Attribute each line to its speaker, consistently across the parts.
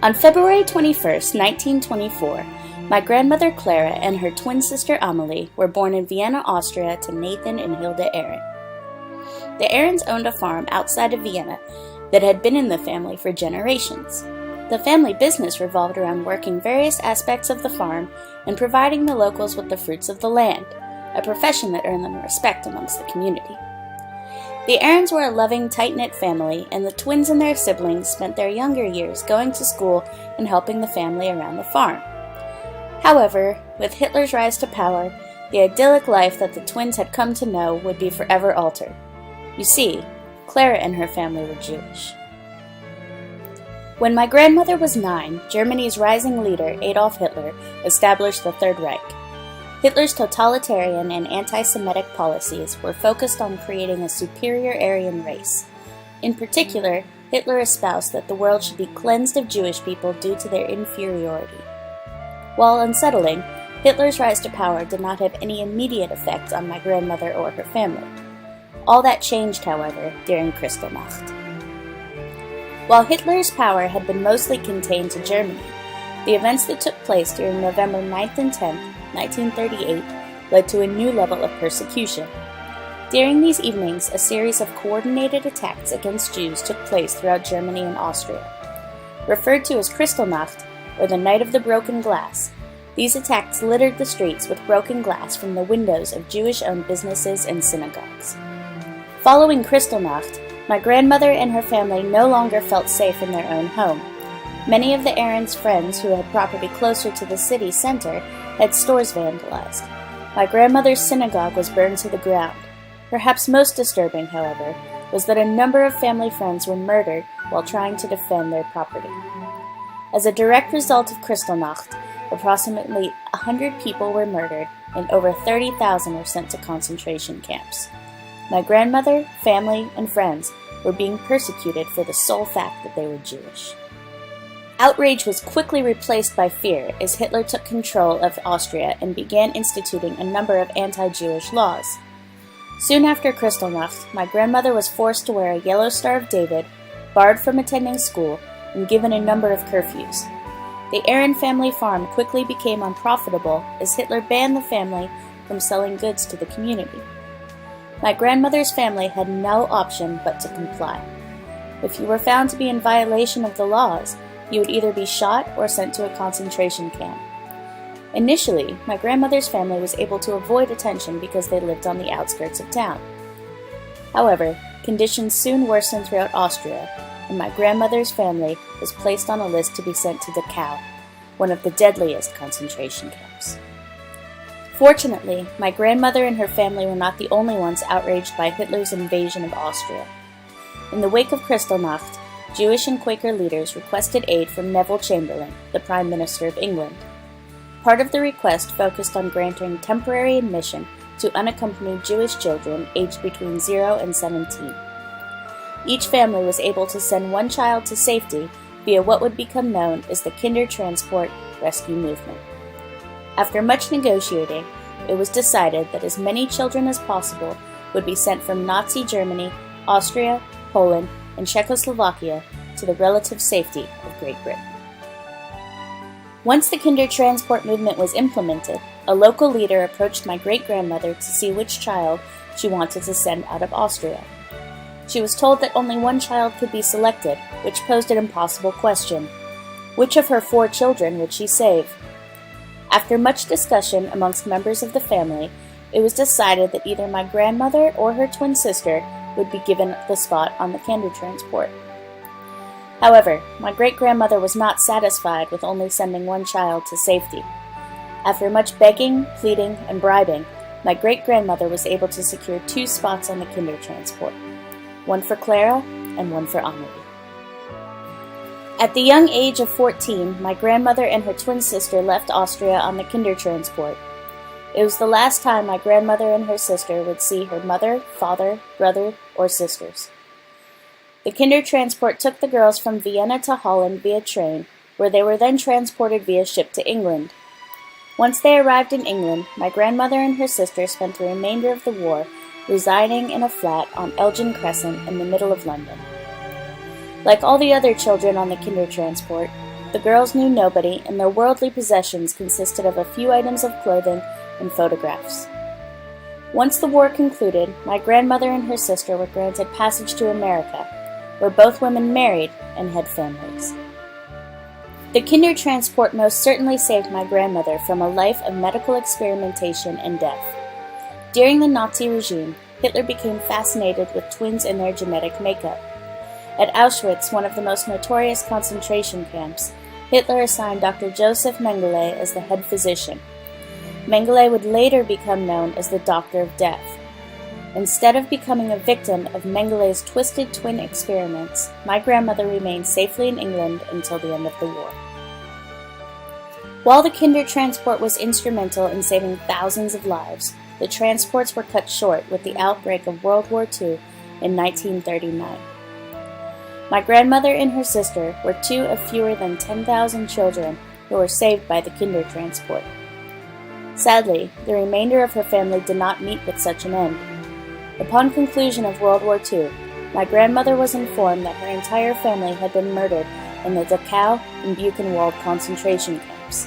Speaker 1: On February 21st, 1924, my grandmother Clara and her twin sister Amelie were born in Vienna, Austria to Nathan and Hilda Aaron. The Aarons owned a farm outside of Vienna that had been in the family for generations. The family business revolved around working various aspects of the farm and providing the locals with the fruits of the land, a profession that earned them respect amongst the community. The Aarons were a loving, tight-knit family, and the twins and their siblings spent their younger years going to school and helping the family around the farm. However, with Hitler's rise to power, the idyllic life that the twins had come to know would be forever altered. You see, Clara and her family were Jewish. When my grandmother was 9, Germany's rising leader, Adolf Hitler, established the Third Reich. Hitler's totalitarian and anti-Semitic policies were focused on creating a superior Aryan race. In particular, Hitler espoused that the world should be cleansed of Jewish people due to their inferiority. While unsettling, Hitler's rise to power did not have any immediate effects on my grandmother or her family. All that changed, however, during Kristallnacht. While Hitler's power had been mostly contained to Germany, the events that took place during November 9th and 10th, 1938, led to a new level of persecution. During these evenings, a series of coordinated attacks against Jews took place throughout Germany and Austria. Referred to as Kristallnacht, or the Night of the Broken Glass, these attacks littered the streets with broken glass from the windows of Jewish-owned businesses and synagogues. Following Kristallnacht, my grandmother and her family no longer felt safe in their own home. Many of the Aarons' friends who had property closer to the city center had stores vandalized. My grandmother's synagogue was burned to the ground. Perhaps most disturbing, however, was that a number of family friends were murdered while trying to defend their property. As a direct result of Kristallnacht, approximately 100 people were murdered and over 30,000 were sent to concentration camps. My grandmother, family, and friends were being persecuted for the sole fact that they were Jewish. Outrage was quickly replaced by fear as Hitler took control of Austria and began instituting a number of anti-Jewish laws. Soon after Kristallnacht, my grandmother was forced to wear a yellow Star of David, barred from attending school, and given a number of curfews. The Aaron family farm quickly became unprofitable as Hitler banned the family from selling goods to the community. My grandmother's family had no option but to comply. If you were found to be in violation of the laws, you would either be shot or sent to a concentration camp. Initially, my grandmother's family was able to avoid attention because they lived on the outskirts of town. However, conditions soon worsened throughout Austria, and my grandmother's family was placed on a list to be sent to Dachau, one of the deadliest concentration camps. Fortunately, my grandmother and her family were not the only ones outraged by Hitler's invasion of Austria. In the wake of Kristallnacht, Jewish and Quaker leaders requested aid from Neville Chamberlain, the Prime Minister of England. Part of the request focused on granting temporary admission to unaccompanied Jewish children aged between 0 and 17. Each family was able to send one child to safety via what would become known as the Kindertransport rescue movement. After much negotiating, it was decided that as many children as possible would be sent from Nazi Germany, Austria, Poland, and Czechoslovakia to the relative safety of Great Britain. Once the Kindertransport movement was implemented, a local leader approached my great-grandmother to see which child she wanted to send out of Austria. She was told that only one child could be selected, which posed an impossible question. Which of her 4 children would she save? After much discussion amongst members of the family, it was decided that either my grandmother or her twin sister would be given the spot on the Kindertransport. However, my great-grandmother was not satisfied with only sending one child to safety. After much begging, pleading, and bribing, my great-grandmother was able to secure 2 spots on the Kindertransport, one for Clara and one for Amelie. At the young age of 14, my grandmother and her twin sister left Austria on the Kindertransport. It was the last time my grandmother and her sister would see her mother, father, brother, or sisters. The Kindertransport took the girls from Vienna to Holland via train, where they were then transported via ship to England. Once they arrived in England, my grandmother and her sister spent the remainder of the war residing in a flat on Elgin Crescent in the middle of London. Like all the other children on the Kindertransport, The girls knew nobody, and their worldly possessions consisted of a few items of clothing and photographs. Once the war concluded, my grandmother and her sister were granted passage to America, where both women married and had families. The Kindertransport most certainly saved my grandmother from a life of medical experimentation and death. During the Nazi regime, Hitler became fascinated with twins and their genetic makeup. At Auschwitz, one of the most notorious concentration camps, Hitler assigned Dr. Joseph Mengele as the head physician. Mengele would later become known as the Doctor of Death. Instead of becoming a victim of Mengele's twisted twin experiments, my grandmother remained safely in England until the end of the war. While the Kindertransport was instrumental in saving thousands of lives, the transports were cut short with the outbreak of World War II in 1939. My grandmother and her sister were two of fewer than 10,000 children who were saved by the Kindertransport. Sadly, the remainder of her family did not meet with such an end. Upon conclusion of World War II, my grandmother was informed that her entire family had been murdered in the Dachau and Buchenwald concentration camps,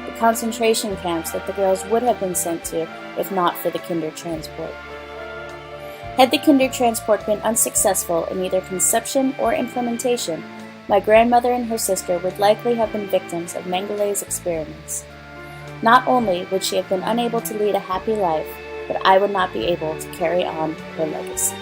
Speaker 1: the concentration camps that the girls would have been sent to if not for the Kindertransport. Had the Kindertransport been unsuccessful in either conception or implementation, my grandmother and her sister would likely have been victims of Mengele's experiments. Not only would she have been unable to lead a happy life, but I would not be able to carry on her legacy.